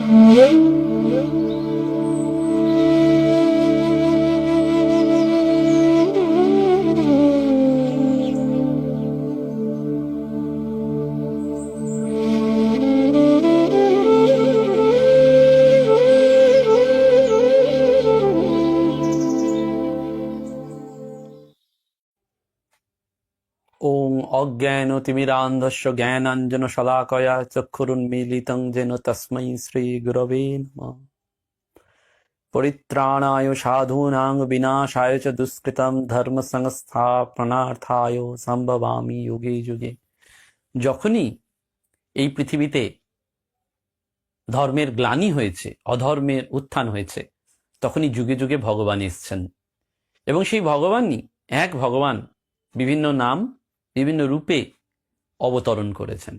ওং অজ্ঞানতিমিরান্ধস্য জ্ঞানাঞ্জনশলাকয়া চক্ষুরুন্মীলিतं येन তস্मै শ্রীগুরবে নমঃ। পরিত্রাণায় সাধূনাং বিনাশায় চ দুষ্কৃতং ধর্মসংস্থাপনার্থায় সম্ভবামি যুগে যুগে। যখনই এই পৃথিবীতে ধর্মের গ্লানি হয়েছে, অধর্মের উত্থান হয়েছে, তখনই যুগে যুগে ভগবান এসছেন। এবং সেই ভগবানই এক ভগবান বিভিন্ন নাম বিভিন্ন রূপে অবতরণ করেছেন।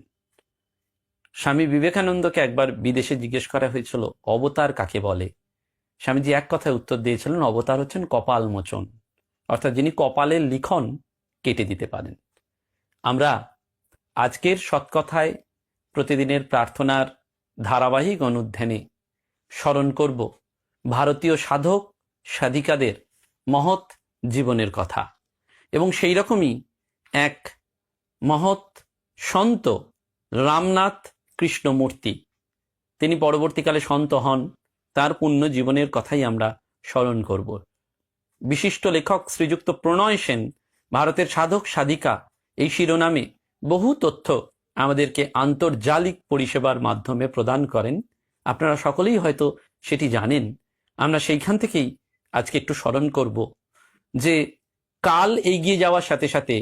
স্বামী বিবেকানন্দকে একবার বিদেশে জিজ্ঞেস করা হয়েছিল অবতার কাকে বলে। স্বামীজি এক কথায় উত্তর দিয়েছিলেন, অবতার হচ্ছেন কপাল মোচন, অর্থাৎ যিনি কপালের লিখন কেটে দিতে পারেন। আমরা আজকের সৎকথায় প্রতিদিনের প্রার্থনার ধারাবাহিক অনুধ্যানে স্মরণ করব ভারতীয় সাধক সাধিকাদের মহৎ জীবনের কথা। এবং সেই রকমই এক মহৎ সন্ত রামনাথ কৃষ্ণমূর্তি, তিনি পরবর্তীকালে সন্ত হন, তার পুণ্য জীবনের কথাই আমরা স্মরণ করব। বিশিষ্ট লেখক শ্রীযুক্ত প্রণয় সেন ভারতের সাধক সাধিকা এই শিরোনামে বহু তথ্য আমাদেরকে আন্তর্জালিক পরিষেবার মাধ্যমে প্রদান করেন। আপনারা সকলেই হয়তো সেটি জানেন। আমরা সেইখান থেকেই আজকে একটু স্মরণ করব যে কাল এগিয়ে যাওয়ার সাথে সাথে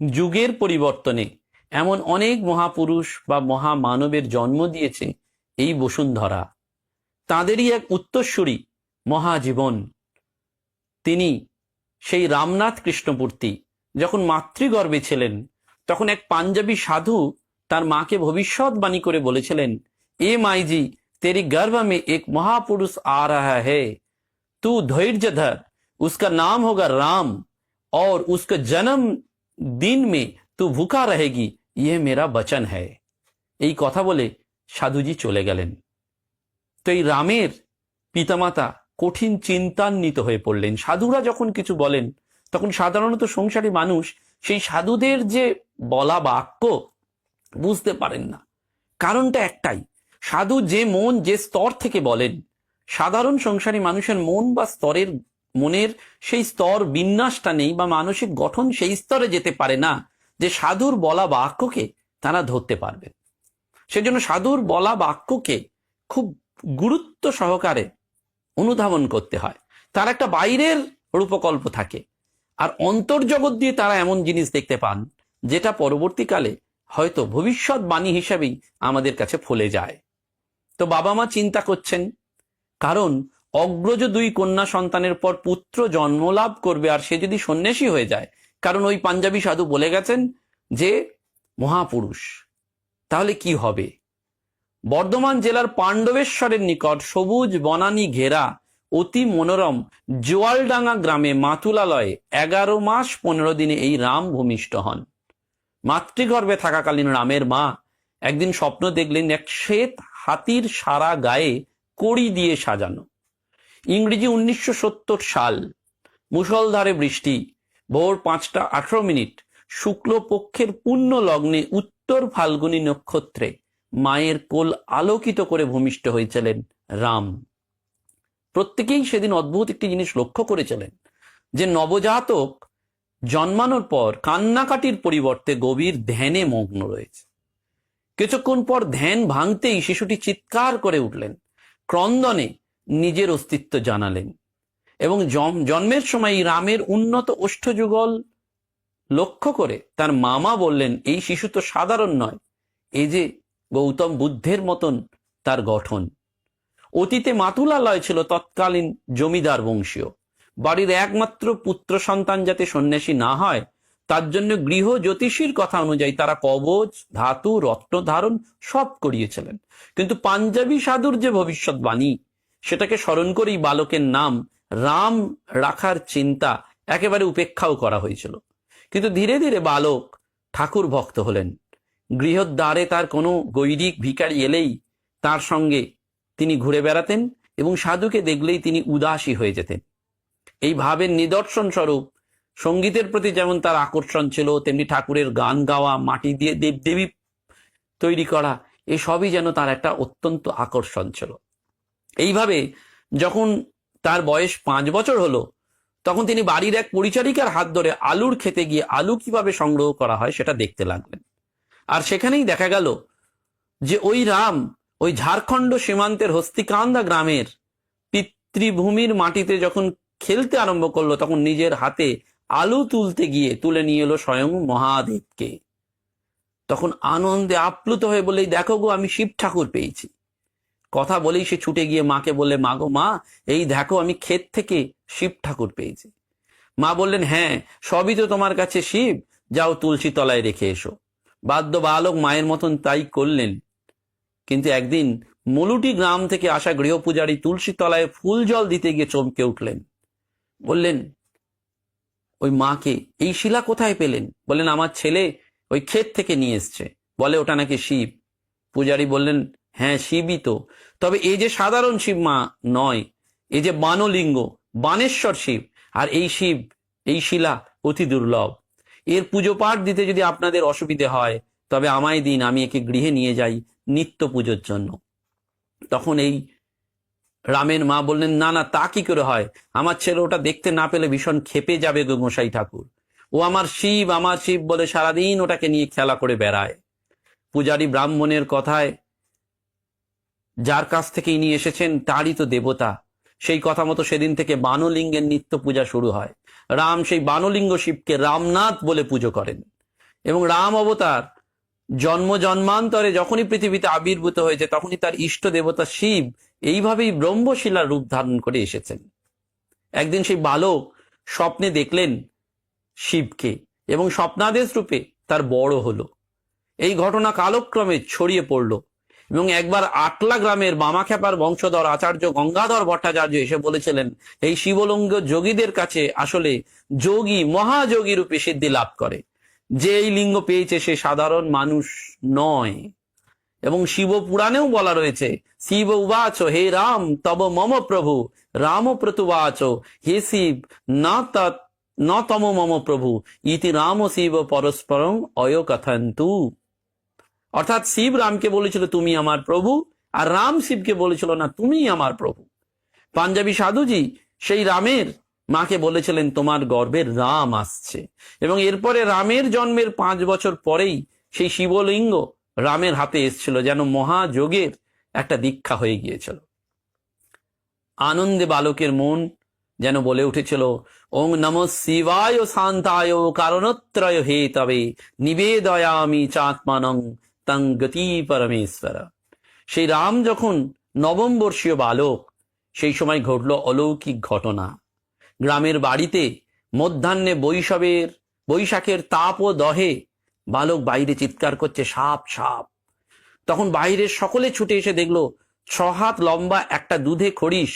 যুগের পরিবর্তনে এমন অনেক মহাপুরুষ বা মহামানবের জন্ম দিয়েছে এই বসুন্ধরা। তাঁদেরই এক উত্তরসূরি মহাজীবন, তিনি সেই রামনাথ কৃষ্ণমূর্তি যখন মাতৃগর্ভে ছিলেন তখন এক পাঞ্জাবি সাধু তার মাকে ভবিষ্যৎবাণী করে বলেছিলেন, এ মাইজি তেরি गर्भ में एक महापुरुष आ रहा है, तू धैर्य धर, उसका नाम होगा राम और उसका जन्म दिन में तू भूखा रहेगी, ये मेरा वचन है। এই কথা বলে সাধুজি চলে গেলেন। তো এই রামের পিতামাতা কঠিন চিন্তান্বিত হয়ে পড়লেন। সাধুরা যখন কিছু বলেন তখন সাধারণত সংসারী মানুষ সেই সাধুদের যে বলা বাক্য বুঝতে পারেন না। কারণটা একটাই, সাধু যে মন যে স্তর থেকে বলেন, সাধারণ সংসারী মানুষের মন বা মনের সেই স্তর বিন্যাসটা নেই বা মানসিক গঠন সেই স্তরে যেতে পারে না যে সাধুর বলা বাক্যকে তারা ধরতে পারবেন। সেজন্য সাধুর বলা বাক্যকে খুব গুরুত্ব সহকারে অনুধাবন করতে হয়। তার একটা বাইরের রূপকল্প থাকে, আর অন্তর্জগৎ দিয়ে তারা এমন জিনিস দেখতে পান যেটা পরবর্তীকালে হয়তো ভবিষ্যৎবাণী হিসাবেই আমাদের কাছে ফলে যায়। তো বাবা মা চিন্তা করছেন, কারণ অগ্রজ 2 কন্যা সন্তানের পর পুত্র জন্মলাভ করবে, আর সে যদি সন্ন্যাসী হয়ে যায়, কারণ ওই পাঞ্জাবি সাধু বলে গেছেন যে মহাপুরুষ, তাহলে কি হবে? বর্ধমান জেলার পাণ্ডবেশ্বরের নিকট সবুজ বনানী ঘেরা অতি মনোরম জোয়ালডাঙ্গা গ্রামে মাতুলালয়ে 11 মাস 15 দিনে এই রাম ভূমিষ্ঠ হন। মাতৃগর্ভে থাকাকালীন রামের মা একদিন স্বপ্ন দেখলেন এক শ্বেত হাতির সারা গায়ে কড়ি দিয়ে সাজানো। ইংরেজি 1970 সাল, মুষলধারে বৃষ্টি, ভোর 5টা 18 মিনিট, শুক্লপক্ষের পূর্ণ লগ্নে উত্তর ফাল্গুনী নক্ষত্রে মায়ের কোল আলোকিত করে ভূমিষ্ঠ হয়েছিলেন রাম। প্রত্যেকেই সেদিন অদ্ভুত একটি জিনিস লক্ষ্য করেছিলেন যে নবজাতক জন্মানোর পর কান্নাকাটির পরিবর্তে গভীর ধ্যানে মগ্ন রয়েছে। কিছুক্ষণ পর ধ্যান ভাঙতেই শিশুটি চিৎকার করে উঠলেন, ক্রন্দনে নিজের অস্তিত্ব জানালেন। এবং জন্মের সময় রামের উন্নত ওষ্ঠযুগল লক্ষ্য করে তার মামা বললেন, এই শিশু তো সাধারণ নয়, এই যে গৌতম বুদ্ধের মতন তার গঠন। অতীতে মাতুলালয় ছিল তৎকালীন জমিদার বংশীয়। বাড়ির একমাত্র পুত্র সন্তান যাতে সন্ন্যাসী না হয় তার জন্য গৃহ জ্যোতিষীর কথা অনুযায়ী তারা কবচ, ধাতু, রত্ন ধারণ সব করিয়েছিলেন। কিন্তু পাঞ্জাবি সাধুর যে ভবিষ্যৎবাণী, সেটাকে স্মরণ করেই বালকের নাম রাম রাখার চিন্তা একেবারে উপেক্ষাও করা হয়েছিল। কিন্তু ধীরে ধীরে বালক ঠাকুর ভক্ত হলেন। গৃহদ্বারে তার কোনো গৈরিক ভিখারি এলেই তার সঙ্গে তিনি ঘুরে বেড়াতেন এবং সাধুকে দেখলেই তিনি উদাসী হয়ে যেতেন। এই ভাবের নিদর্শন স্বরূপ সঙ্গীতের প্রতি যেমন তার আকর্ষণ ছিল, তেমনি ঠাকুরের গান গাওয়া, মাটি দিয়ে দেবদেবী তৈরি করা, এসবই যেন তার একটা অত্যন্ত আকর্ষণ ছিল। এইভাবে যখন তার বয়স 5 বছর হলো, তখন তিনি বাড়ির এক পরিচারিকার হাত ধরে আলুর খেতে গিয়ে আলু কিভাবে সংগ্রহ করা হয় সেটা দেখতে লাগলেন। আর সেখানেই দেখা গেল যে ওই রাম ওই ঝাড়খণ্ড সীমান্তের হস্তিকান্দা গ্রামের পিতৃভূমির মাটিতে যখন খেলতে আরম্ভ করলো, তখন নিজের হাতে আলু তুলতে গিয়ে তুলে নিয়ে এলো স্বয়ং মহাদেবকে। তখন আনন্দে আপ্লুত হয়ে বলে, দেখো গো, আমি শিব ঠাকুর পেয়েছি। কথা বলেই সে ছুটে গিয়ে মাকে বললে, মা গো মা, এই দেখো আমি ক্ষেত থেকে শিব ঠাকুর পেয়েছি। মা বললেন, হ্যাঁ, সবই তো তোমার কাছে শিব, যাও তুলসী তলায় রেখে এসো। বাদ্য বালক মায়ের মতন তাই করলেন। কিন্তু একদিন মলুটি গ্রাম থেকে আসা গৃহপূজারী তুলসী তলায় ফুল জল দিতে গিয়ে চমকে উঠলেন। বললেন ওই মাকে, এই শিলা কোথায় পেলেন? বললেন, আমার ছেলে ওই ক্ষেত থেকে নিয়ে এসছে, বলে ওটা নাকি শিব। পূজারী বললেন, হ্যাঁ শিবই তো, তবে এই যে সাধারণ শিব মা নয়, এই যে বানলিঙ্গ, বানেশ্বর শিব। আর এই শিব, এই শিলা অতি দুর্লভ। এর পুজো পাঠ দিতে যদি আপনাদের অসুবিধে হয়, তবে আমায় দিন, আমি একে গৃহে নিয়ে যাই নিত্য পুজোর জন্য। তখন এই রামের মা বললেন, না না, তা কি করে হয়? আমার ছেলে ওটা দেখতে না পেলে ভীষণ ক্ষেপে যাবে গো গোসাই ঠাকুর। ও আমার শিব, আমার শিব বলে সারাদিন ওটাকে নিয়ে খেলা করে বেড়ায়। পূজারী ব্রাহ্মণের কথায়, যার কাছ থেকে ইনি এসেছেন তারই তো দেবতা। সেই কথা মতো সেদিন থেকে বানলিঙ্গের নিত্য পূজা শুরু হয়। রাম সেই বানলিঙ্গ শিবকে রামনাথ বলে পুজো করেন। এবং রাম অবতার জন্ম জন্মান্তরে যখনই পৃথিবীতে আবির্ভূত হয়েছে, তখনই তার ইষ্ট দেবতা শিব এইভাবেই ব্রহ্মশিলার রূপ ধারণ করে এসেছেন। একদিন সেই বালক স্বপ্নে দেখলেন শিবকে এবং স্বপ্নাদেশ রূপে তার বড় হলো। এই ঘটনা কালক্রমে ছড়িয়ে পড়ল এবং একবার আটলা গ্রামের বামাখ্যাপার বংশধর আচার্য গঙ্গাধর ভট্টাচার্য এসে বলেছিলেন, এই শিবলিঙ্গ যোগীদের কাছে আসলে যোগী, মহাযোগী রূপে সিদ্ধি লাভ করে। যে এই লিঙ্গ পেয়েছে সে সাধারণ মানুষ নয়। এবং শিব পুরাণেও বলা রয়েছে, শিব উবাচ হে রাম তব মম প্রভু, রাম প্রতুবাচ হে শিব ন তম মম প্রভু, ইতি রাম ও শিব পরস্পরং অয়কথন্তু। অর্থাৎ শিব রামকে বলেছিল তুমি আমার প্রভু, আর রাম শিবকে বলেছিল না তুমি আমার প্রভু। পাঞ্জাবি সাধুজি সেই রামের মাকে বলেছিলেন, তোমার গর্ভে রাম আসছে। এবং এরপরে রামের জন্মের 5 বছর পরেই সেই শিবলিঙ্গ রামের হাতে এসেছিল, যেন মহাযোগের একটা দীক্ষা হয়ে গিয়েছিল। আনন্দে বালকের মন যেন বলে উঠেছিল, ওং নমঃ শিবায় শান্তায় কারণত্রয় হে তবে নিবেদয়ামি চাত্মানং তং গতি পরমেশ্বর। সেই রাম যখন নবম বর্ষীয় বালক, সেই সময় ঘটল অলৌকিক ঘটনা। গ্রামের বাড়িতে মধ্যাহ্নে বৈশাখের তাপ ও দহে বালক বাইরে চিৎকার করছে, সাপ সাপ। তখন বাইরের সকলে ছুটে এসে দেখলো 6 হাত লম্বা একটা দুধে খড়িস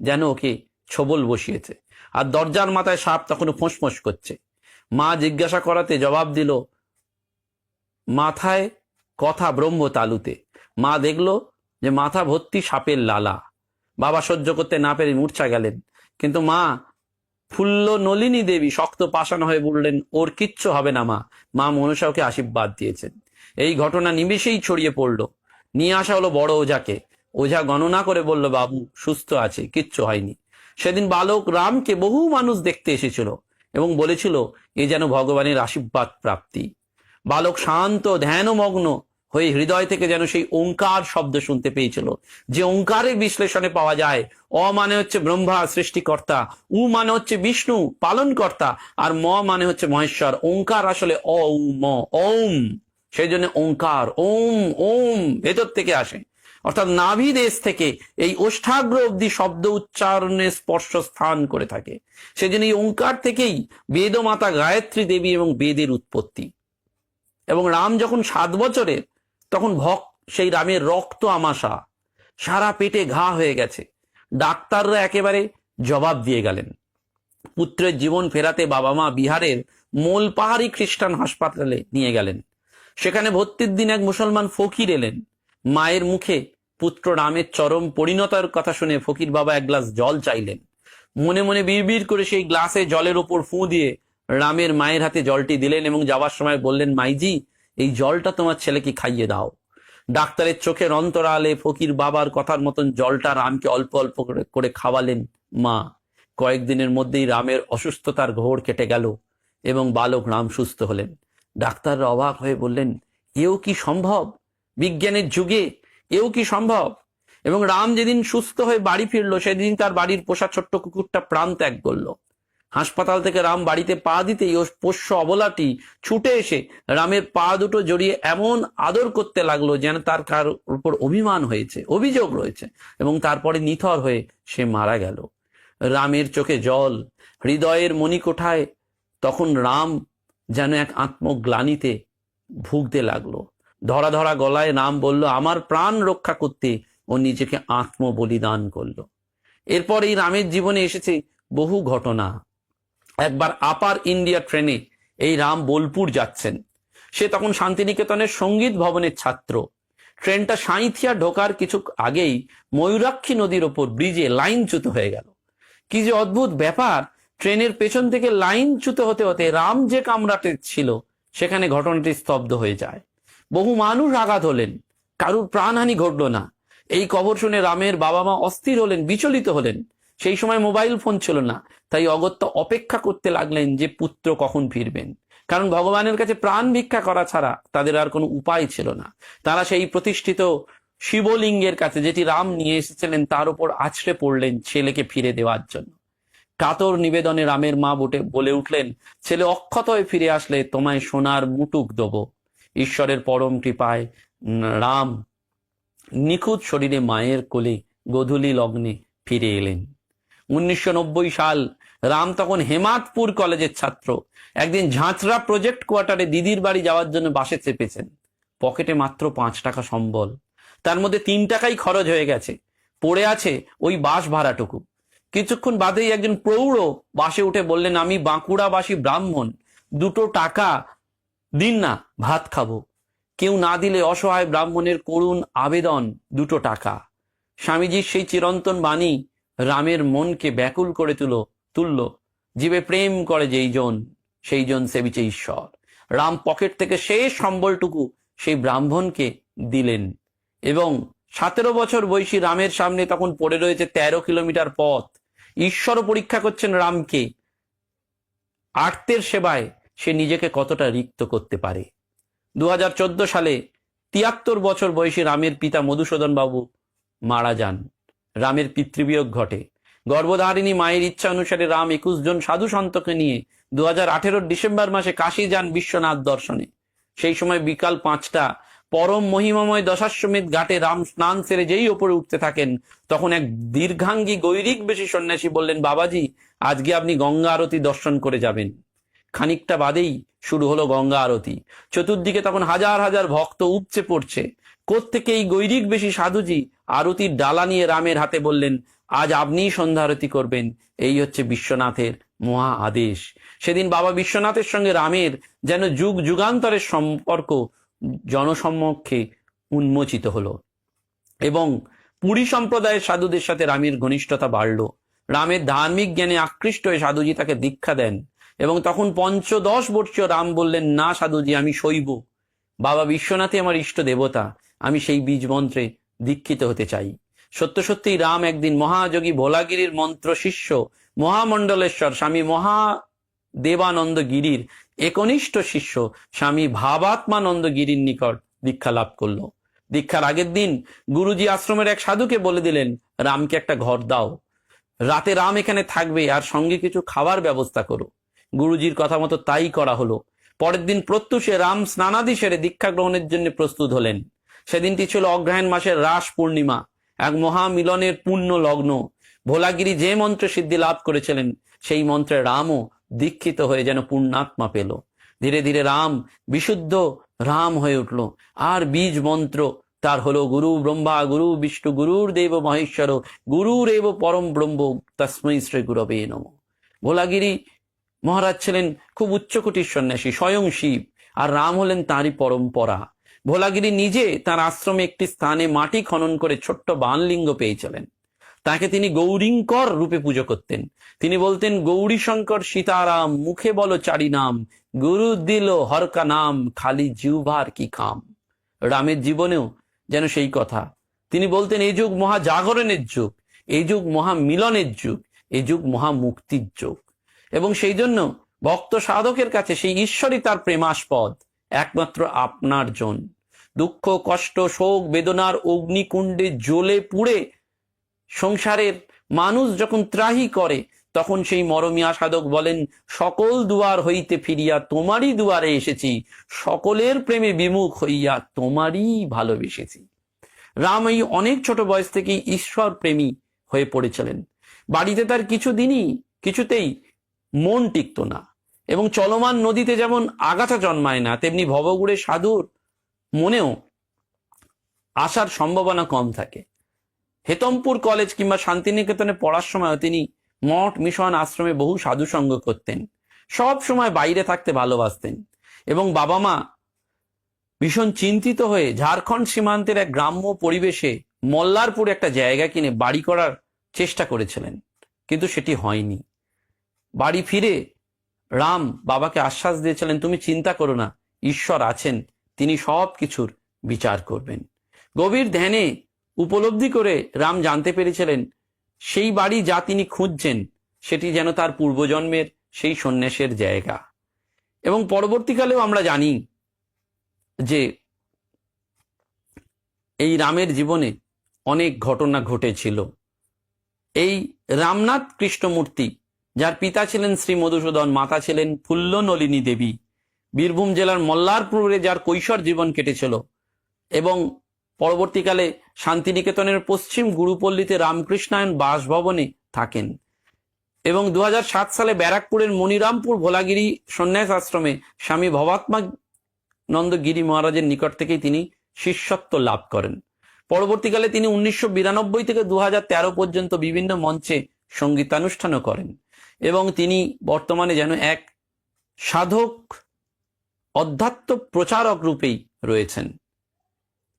যেন ওকে ছোবল বসিয়েছে, আর দরজার মাথায় সাপ তখনও ফোঁস করছে। মা জিজ্ঞাসা করাতে জবাব দিল, মাথায় কথা ব্রহ্ম তালুতে। মা দেখলো যে মাথা ভর্তি সাপের লালা। বাবা সহ্য করতে না পেরে মূর্ছা গেলেন। কিন্তু মা ফুল্ল নলিনী দেবী শক্ত পাষাণ হয়ে বললেন, ওর কিচ্ছু হবে না মা। মা মনসা ওকে আশীর্বাদ দিয়েছেন। এই ঘটনা নিমেষেই ছড়িয়ে পড়ল। নিয়ে আসা হলো বড় ওঝাকে। ওঝা গণনা করে বলল, বাবু সুস্থ আছে, কিচ্ছু হয়নি। সেদিন বালক রামকে বহু মানুষ দেখতে এসেছিল এবং বলেছিল, এ যেন ভগবানের আশীর্বাদ প্রাপ্তি। বালক শান্ত ধ্যানমগ্ন হয়ে হৃদয় থেকে যেন সেই ওঙ্কার শব্দ শুনতে পেয়েছিল, যে ওঙ্কারের বিশ্লেষণে পাওয়া যায়, অ মানে হচ্ছে ব্রহ্মা সৃষ্টিকর্তা, উ মানে হচ্ছে বিষ্ণু পালনকর্তা, আর ম মানে হচ্ছে মহেশ্বর। ওঙ্কার আসলে অ উ ম, ওম। সেই জন্য ওঙ্কার, ওম ওম ভেতর থেকে আসে, অর্থাৎ নাভি দেশ থেকে এই ওষ্ঠাগ্র অব্দি শব্দ উচ্চারণের স্পর্শ স্থান করে থাকে। সেজন্য এই ওঙ্কার থেকেই বেদমাতা গায়ত্রী দেবী এবং বেদের উৎপত্তি। এবং রাম যখন 7 বছরের, তখন সেই রামের রক্ত আমাশা, সারা পেটে ঘা হয়ে গেছে। ডাক্তাররা একেবারে জবাব দিয়ে গেলেন। পুত্রের জীবন ফেরাতে বাবা মা বিহারের মোলপাহাড়ি খ্রিস্টান হাসপাতালে নিয়ে গেলেন। সেখানে ভর্তির দিন এক মুসলমান ফকির এলেন। মায়ের মুখে পুত্র রামের চরম পরিণতার কথা শুনে ফকির বাবা এক গ্লাস জল চাইলেন। মনে মনে বিড়বিড় করে সেই গ্লাসে জলের ওপর ফুঁ দিয়ে রামের মায়ের হাতে জলটি দিলেন এবং যাওয়ার সময় বললেন, মাইজি, এই জলটা তোমার ছেলেকে খাইয়ে দাও। ডাক্তারের চোখের অন্তরালে ফকির বাবার কথার মতন জলটা রামকে অল্প অল্প করে খাওয়ালেন মা। কয়েকদিনের মধ্যেই রামের অসুস্থতার ঘোর কেটে গেল এবং বালক রাম সুস্থ হলেন। ডাক্তাররা অবাক হয়ে বললেন, এও কি সম্ভব? বিজ্ঞানের যুগে এও কি সম্ভব? এবং রাম যেদিন সুস্থ হয়ে বাড়ি ফিরলো সেদিন তার বাড়ির পোষা ছোট্ট কুকুরটা প্রাণ ত্যাগ করলো। হাসপাতাল থেকে রাম বাড়িতে পা দিতেই ও পোষ্য অবলাটি ছুটে এসে রামের পা দুটো জড়িয়ে এমন আদর করতে লাগলো যেন তার কার উপর অভিমান হয়েছে, অভিযোগ রয়েছে, এবং তারপরে নিথর হয়ে সে মারা গেল। রামের চোখে জল, হৃদয়ের মণিকোঠায় তখন রাম যেন এক আত্মগ্লানিতে ভুগতে লাগলো। ধরা ধরা গলায় রাম বলল, আমার প্রাণ রক্ষা করতে ও নিজেকে আত্মবলিদান করলো। এরপর এই রামের জীবনে এসেছে বহু ঘটনা। একবার আপার ইন্ডিয়া ট্রেনে এই রাম বোলপুর যাচ্ছেন। সে তখন শান্তিনিকেতনের সঙ্গীত ভবনের ছাত্র। ট্রেনটা সাঁইথিয়া ঢোকার কিছু আগেই ময়ূরাক্ষী নদীর ওপর ব্রিজে লাইনচ্যুত হয়ে গেল। কি যে অদ্ভুত ব্যাপার, ট্রেনের পেছন থেকে লাইনচ্যুত হতে হতে রাম যে কামরাতে ছিল সেখানে ঘটনাটি স্তব্ধ হয়ে যায়। বহু মানুষ আঘাত হলেন, কারুর প্রাণহানি ঘটল না। এই খবর শুনে রামের বাবা মা অস্থির হলেন, বিচলিত হলেন। সেই সময় মোবাইল ফোন ছিল না, তাই অগত্যা অপেক্ষা করতে লাগলেন যে পুত্র কখন ফিরবেন। কারণ ভগবানের কাছে প্রাণ ভিক্ষা করা ছাড়া তাদের আর কোনো উপায় ছিল না। তারা সেই প্রতিষ্ঠিত শিবলিঙ্গের কাছে, যেটি রাম নিয়ে এসেছিলেন, তার উপর আছড়ে পড়লেন ছেলেকে ফিরে দেওয়ার জন্য। কাতর নিবেদনে রামের মা বলে উঠলেন, ছেলে অক্ষত হয়ে ফিরে আসলে তোমায় সোনার মুটুক দেব। ঈশ্বরের পরম কৃপায় রাম নিখুঁত শরীরে মায়ের কোলে গোধূলি লগ্নে ফিরে এলেন। 1990 সাল। রাম তখন হেমাদপুর কলেজের ছাত্র। একদিন ঝাঁচরা প্রজেক্ট কোয়ার্টারে দিদির বাড়ি যাওয়ার জন্য বাসে চেপেছেন। পকেটে মাত্র 5 টাকা সম্বল, তার মধ্যে 3 টাকাই খরচ হয়ে গেছে। পড়ে আছে ওই বাস ভাড়াটুকু। কিছুক্ষণ বাদেই একজন প্রৌঢ় বাসে উঠে বললেন, আমি বাঁকুড়াবাসী ব্রাহ্মণ, 2 টাকা দিন না, ভাত খাবো। কেউ না দিলে অসহায় ব্রাহ্মণের করুণ আবেদন, 2 টাকা। স্বামীজির সেই চিরন্তন বাণী রামের মনকে ব্যাকুল করে তুলল। জীবে প্রেম করে যেইজন, সেই জন সেবিছে ঈশ্বর। রাম পকেট থেকে শেষ সম্বলটুকু সেই ব্রাহ্মণকে দিলেন এবং 17 বছর বয়সী রামের সামনে তখন পড়ে রয়েছে 13 কিলোমিটার পথ। ঈশ্বরও পরীক্ষা করছেন রামকে, আর্তের সেবায় সে নিজেকে কতটা রিক্ত করতে পারে। 2014 সালে 73 বছর বয়সী রামের পিতা মধুসূদন বাবু মারা যান। রামের পিতৃবিয়োগ ঘটে। গর্ভধারিণী মায়ের ইচ্ছা অনুসারে রাম 21 জন সাধু সন্তকে নিয়ে 2018 ডিসেম্বর মাসে কাশী যান বিশ্বনাথ দর্শনে। সেই সময় বিকাল 5টা পরম মহিমাময় দশাশ্বমেধ ঘাটে রাম স্নান সেরে যেই ওপরে উঠতে থাকেন, তখন এক দীর্ঘাঙ্গী গৈরিক বেশী সন্ন্যাসী বললেন, বাবাজি, আজকে আপনি গঙ্গা আরতি দর্শন করে যাবেন। খানিকটা বাদেই শুরু হলো গঙ্গা আরতি। চতুর্দিকে তখন হাজার হাজার ভক্ত উপচে পড়ছে। কোত্থেকে এই গৈরিক বেশী সাধুজি আরতির ডালা নিয়ে রামের হাতে বললেন, আজ আপনিই সন্ধ্যা আরতি করবেন, এই হচ্ছে বিশ্বনাথের মহা আদেশ। সেদিন বাবা বিশ্বনাথের সঙ্গে রামের যেন যুগ যুগান্তরের সম্পর্ক জনসম্মুখে উন্মোচিত হলো এবং পুরী সম্প্রদায়ের সাধুদের সাথে রামের ঘনিষ্ঠতা বাড়ল। রামের ধার্মিক জ্ঞানে আকৃষ্ট হয়ে সাধুজি তাকে দীক্ষা দেন এবং তখন 15 বর্ষীয় রাম বললেন, না সাধুজি, আমি শৈব। বাবা বিশ্বনাথই আমার ইষ্ট দেবতা, আমি সেই বীজ মন্ত্রে দীক্ষিত হতে চাই। সত্য সত্যিই রাম একদিন মহাযোগী ভোলাগিরির মন্ত্র শিষ্য মহামণ্ডলেশ্বর স্বামী মহাদেবানন্দ গিরির একনিষ্ঠ শিষ্য স্বামী ভাবাত্মানন্দ গিরির নিকট দীক্ষা লাভ করলো। দীক্ষার আগের দিন গুরুজি আশ্রমের এক সাধুকে বলে দিলেন, রামকে একটা ঘর দাও, রাতে রাম এখানে থাকবে আর সঙ্গে কিছু খাবার ব্যবস্থা করো। গুরুজির কথা মতো তাই করা হলো। পরের দিন প্রত্যুষে রাম স্নানাদি সেরে দীক্ষা গ্রহণের জন্য প্রস্তুত হলেন। সেদিনটি ছিল অগ্রহায়ণ মাসের রাস পূর্ণিমা, এক মহামিলনের পুণ্য লগ্ন। ভোলাগিরি যে মন্ত্রে সিদ্ধি লাভ করেছিলেন সেই মন্ত্রে রামও দীক্ষিত হয়ে যেন পূর্ণাত্মা পেল। ধীরে ধীরে রাম বিশুদ্ধ রাম হয়ে উঠল। আর বীজ মন্ত্র তার হলো, গুরু ব্রহ্মা গুরু বিষ্ণু গুরুর দেব মহেশ্বর গুরুরেব পরম ব্রহ্ম তস্मै শ্রী গুরবে নমঃ। ভোলাগিরি মহারাজ ছিলেন খুব উচ্চকোটির সন্ন্যাসী, স্বয়ং শিব, আর রাম হলেন তাঁরই পরম্পরা। ভোলাগিরি নিজে তার আশ্রমে একটি স্থানে মাটি খনন করে ছোট্ট বানলিঙ্গ পেয়েছিলেন। তাকে তিনি গৌরীঙ্কর রূপে পুজো করতেন। তিনি বলতেন, গৌরী শঙ্কর সীতারাম মুখে বলো চারি নাম, গুরু দিল হরকা নাম, খালি জিহ্বার কি কাম। রামের জীবনেও যেন সেই কথা। তিনি বলতেন, এই যুগ মহা জাগরণের যুগ, এই যুগ মহা মিলনের যুগ, এই যুগ মহা মুক্তির যুগ। এবং সেই জন্য ভক্ত সাধকের কাছে সেই ঈশ্বরই তার প্রেমাস্পদ, একমাত্র আপনার জন। দুঃখ কষ্ট শোক বেদনার অগ্নিকুণ্ডে জ্বলে পুড়ে সংসারের মানুষ যখন ত্রাহি করে, তখন সেই মরমিয়া সাধক বলেন, সকল দুয়ার হইতে ফিরিয়া তোমারই দুয়ারে এসেছি, সকলের প্রেমে বিমুখ হইয়া তোমারই ভালোবেসেছি। রাম এই অনেক ছোট বয়স থেকেই ঈশ্বর প্রেমী হয়ে পড়েছিলেন। বাড়িতে তার কিছুতেই মন টিকত না, এবং চলমান নদীতে যেমন আগাছা জন্মায় না, তেমনি ভবঘুরে সাধুর মনেও আসার সম্ভাবনা কম থাকে। হেতমপুর কলেজ কিংবা শান্তিনিকেতনে পড়ার সময় তিনি মঠ মিশন আশ্রমে বহু সাধু সঙ্গ করতেন। সব সময় বাইরে থাকতে ভালোবাসতেন, এবং বাবা মা ভীষণ চিন্তিত হয়ে ঝাড়খণ্ড সীমান্তের এক গ্রাম্য পরিবেশে মল্লারপুরে একটা জায়গা কিনে বাড়ি করার চেষ্টা করেছিলেন, কিন্তু সেটি হয়নি। বাড়ি ফিরে রাম বাবাকে আশ্বাস দিয়েছিলেন, তুমি চিন্তা করো না, ঈশ্বর আছেন, তিনি সব কিছুর বিচার করবেন। গভীর ধ্যানে উপলব্ধি করে রাম জানতে পেরেছিলেন, সেই বাড়ি যা তিনি খুঁজছেন সেটি যেন তার পূর্বজন্মের সেই সন্ন্যাসের জায়গা। এবং পরবর্তীকালেও আমরা জানি যে এই রামের জীবনে অনেক ঘটনা ঘটেছিল। এই রামনাথ কৃষ্ণমূর্তি, যার পিতা ছিলেন শ্রী মধুসূদন, মাতা ছিলেন ফুল্ল নলিনী দেবী, বীরভূম জেলার মল্লারপুরে যার কৈশোর জীবন কেটেছিল, এবং পরবর্তীকালে শান্তিনিকেতনের পশ্চিম গুরুপল্লীতে রামকৃষ্ণায়ন বাসভবনে থাকেন, এবং 2007 সালে ব্যারাকপুরের মনিরামপুর ভোলাগিরি সন্ন্যাস আশ্রমে স্বামী ভবাত্মানন্দ গিরি মহারাজের নিকট থেকেই তিনি শিষ্যত্ব লাভ করেন। পরবর্তীকালে তিনি 1992 থেকে 2013 পর্যন্ত বিভিন্ন মঞ্চে সঙ্গীতানুষ্ঠানও করেন, এবং তিনি বর্তমানে যেন এক সাধক অধ্যাত্ম প্রচারক রূপেই রয়েছেন।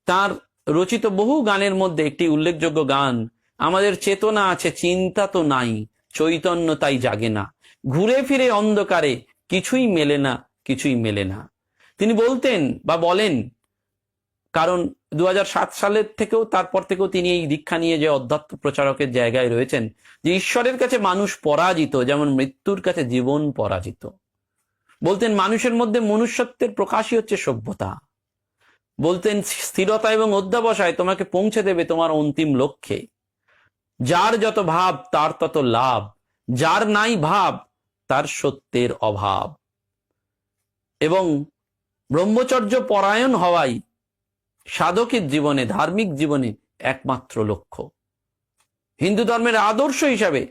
তার রচিত বহু গানের মধ্যে একটি উল্লেখযোগ্য গান, আমাদের চেতনা আছে চিন্তা তো নাই, চৈতন্য তাই জাগে না, ঘুরে ফিরে অন্ধকারে কিছুই মেলে না, কিছুই মেলে না। তিনি বলতেন বা বলেন, কারণ 2007 সালের থেকেও তারপর থেকেও তিনি এই দীক্ষা নিয়ে যে অধ্যাত্ম প্রচারকের জায়গায় রয়েছেন, যে ঈশ্বরের কাছে মানুষ পরাজিত যেমন মৃত্যুর কাছে জীবন পরাজিত। বলতেন, মানুষের মধ্যে মনুষ্যত্বের প্রকাশই হচ্ছে সভ্যতা। বলতেন, স্থিরতা এবং অধ্যবসায় তোমাকে পৌঁছে দেবে তোমার অন্তিম লক্ষ্যে। যার যত ভাব তার তত লাভ, যার নাই ভাব তার সত্যের অভাব। এবং ব্রহ্মচর্য পরায়ণ হওয়াই সাধকের জীবনে, ধার্মিক জীবনে একমাত্র লক্ষ্য। হিন্দু ধর্মের আদর্শ হিসাবে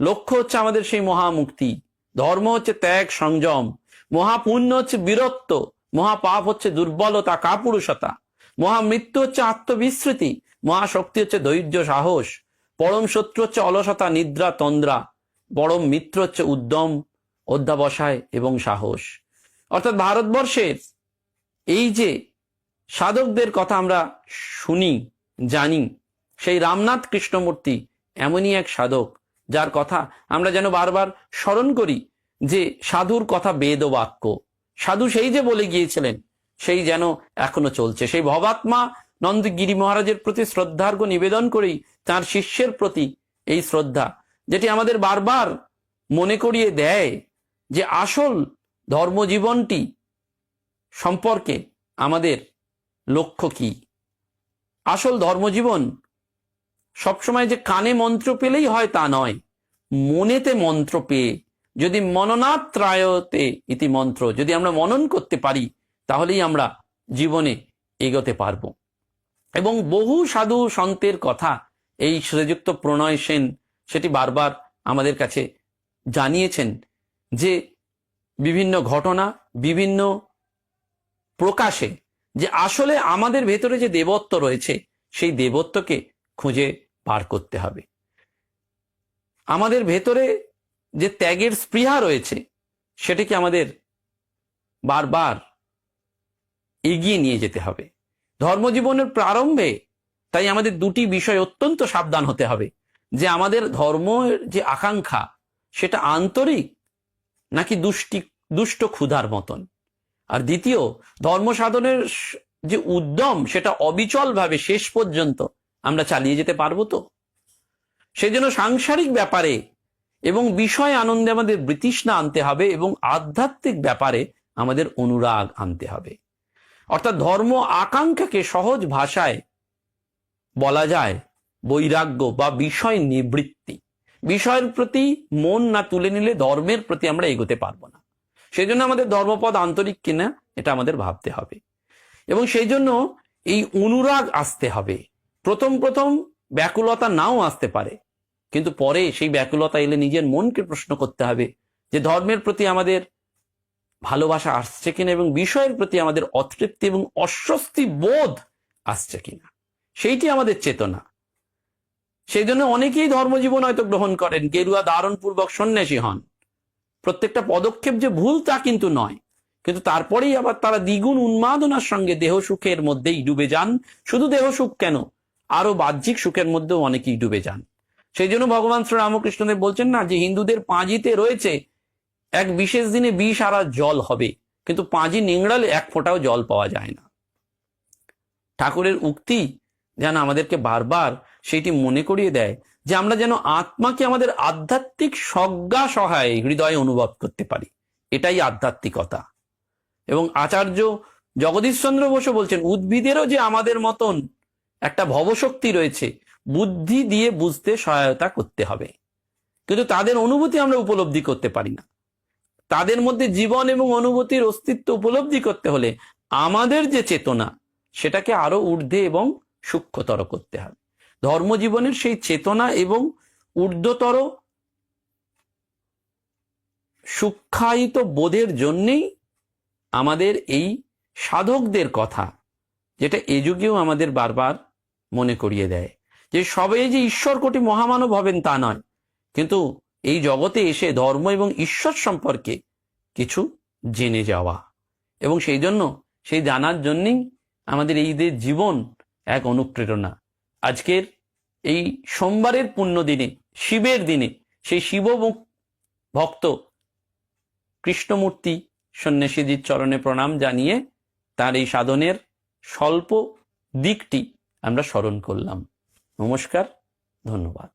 লক্ষ্য হচ্ছে আমাদের সেই মহামুক্তি, ধর্ম হচ্ছে ত্যাগ সংযম, মহাপুণ্য হচ্ছে বীরত্ব, মহাপাপ হচ্ছে দুর্বলতা কাপুরুষতা, মহামৃত্যু হচ্ছে আত্মবিস্মৃতি, মহাশক্তি হচ্ছে ধৈর্য সাহস, পরম শত্রু হচ্ছে অলসতা নিদ্রা তন্দ্রা, পরম মিত্র হচ্ছে উদ্যম অধ্যবসায় এবং সাহস। অর্থাৎ ভারতবর্ষের এই যে সাধকদের কথা আমরা শুনি জানি, সেই রামনাথ কৃষ্ণমূর্তি এমনই এক সাধক যার কথা আমরা যেন বারবার স্মরণ করি, যে সাধুর কথা বেদ বাক্য। সাধু সেই যে বলে গিয়েছিলেন সেই যেন এখনো চলছে। সেই ভবাত্মা নন্দ গিরি মহারাজের প্রতি শ্রদ্ধার্ঘ নিবেদন করেই তার শিষ্যের প্রতি এই শ্রদ্ধা, যেটি আমাদের বারবার মনে করিয়ে দেয় যে আসল ধর্মজীবনটি সম্পর্কে আমাদের লক্ষ্য কি। আসল ধর্মজীবন সবসময় যে কানে মন্ত্র পেলেই হয় তা নয়, মনেতে মন্ত্র পেয়ে, যদি মননাত্রায়তে ইতি মন্ত্র, যদি আমরা মনন করতে পারি তাহলেই আমরা জীবনে এগোতে পারব। এবং বহু সাধু সন্তের কথা এই শ্রীযুক্ত প্রণয় সেন সেটি বারবার আমাদের কাছে জানিয়েছেন, যে বিভিন্ন ঘটনা বিভিন্ন প্রকাশে যে আসলে আমাদের ভেতরে যে দেবত্ব রয়েছে সেই দেবত্বকে খুঁজে বার করতে হবে। আমাদের ভেতরে যে ত্যাগের স্পৃহা রয়েছে সেটিকে আমাদের বারবার এগিয়ে নিয়ে যেতে হবে। ধর্মজীবনের প্রারম্ভে তাই আমাদের দুটি বিষয় অত্যন্ত সাবধান হতে হবে, যে আমাদের ধর্মের যে আকাঙ্ক্ষা সেটা আন্তরিক নাকি দুষ্ট ক্ষুধার মতন। আর দ্বিতীয়, ধর্ম সাধনের যে উদ্যম সেটা অবিচলভাবে শেষ পর্যন্ত আমরা চালিয়ে যেতে পারবো তো। সেই জন্য সাংসারিক ব্যাপারে এবং বিষয় আনন্দে আমাদের বিতৃষ্ণা আনতে হবে এবং আধ্যাত্মিক ব্যাপারে আমাদের অনুরাগ আনতে হবে। অর্থাৎ ধর্ম আকাঙ্ক্ষাকে সহজ ভাষায় বলা যায় বৈরাগ্য বা বিষয় নিবৃত্তি। বিষয়ের প্রতি মন না তুলে নিলে ধর্মের প্রতি আমরা এগোতে পারবো না। সেই জন্য আমাদের ধর্মপদ আন্তরিক কিনা এটা আমাদের ভাবতে হবে, এবং সেই জন্য এই অনুরাগ আসতে হবে। প্রথম প্রথম ব্যাকুলতা নাও আসতে পারে, কিন্তু পরে সেই ব্যাকুলতা এলে নিজের মনকে প্রশ্ন করতে হবে যে ধর্মের প্রতি আমাদের ভালোবাসা আসছে কিনা, এবং বিষয়ের প্রতি আমাদের অতৃপ্তি এবং অস্বস্তি বোধ আসছে কিনা, সেইটি আমাদের চেতনা। সেই জন্য অনেকেই ধর্মজীবন হয়তো গ্রহণ করেন, গেরুয়া ধারণ পূর্বক সন্ন্যাসী হন। প্রত্যেকটা পদক্ষেপ যে ভুল তা কিন্তু নয়, কিন্তু তারপরেই আবার তারা দ্বিগুণ উন্মাদনার সঙ্গে দেহ সুখের মধ্যেই ডুবে যান। শুধু দেহ সুখ কেন, আরো বাহ্যিক সুখের মধ্যেও অনেকেই ডুবে যান। সেই জন্য ভগবান শ্রী রামকৃষ্ণদেব বলছেন না যে হিন্দুদের পাঁজিতে রয়েছে এক বিশেষ দিনে বিষ আর জল হবে, কিন্তু পাঁজি নিংড়ালে এক ফোঁটাও জল পাওয়া যায় না। ঠাকুরের উক্তি যেন আমাদেরকে বারবার সেইটি মনে করিয়ে দেয় যে আমরা যেন আত্মাকে আমাদের আধ্যাত্মিক সজ্ঞা সহায়ে হৃদয়ে অনুভব করতে পারি। এটাই আধ্যাত্মিকতা। এবং আচার্য জগদীশচন্দ্র বসু বলছেন উদ্ভিদেরও যে আমাদের মতন একটা ভবশক্তি রয়েছে, বুদ্ধি দিয়ে বুঝতে সহায়তা করতে হবে, কিন্তু তাদের অনুভূতি আমরা উপলব্ধি করতে পারি না। তাদের মধ্যে জীবন এবং অনুভূতির অস্তিত্ব উপলব্ধি করতে হলে আমাদের যে চেতনা সেটাকে আরো ঊর্ধ্বে এবং সূক্ষ্মতর করতে হবে। ধর্মজীবনের সেই চেতনা এবং ঊর্ধ্বতর সূক্ষ্মায়িত বোধের জন্যেই আমাদের এই সাধকদের কথা, যেটা এ যুগেও আমাদের বারবার মনে করিয়ে দেয় যে সবাই যে ঈশ্বর কোটি মহামানব হবেন তা নয়, কিন্তু এই জগতে এসে ধর্ম এবং ঈশ্বর সম্পর্কে কিছু জেনে যাওয়া, এবং সেই জন্য সেই জানার জন্যই আমাদের এই জীবন এক অনুপ্রেরণা। আজকের এই সোমবারের পুণ্য দিনে, শিবের দিনে, সেই শিব ভক্ত কৃষ্ণমূর্তি সন্ন্যাসীজির চরণে প্রণাম জানিয়ে তার এই সাধনের স্বল্প দিকটি আমরা স্মরণ করলাম। নমস্কার, ধন্যবাদ।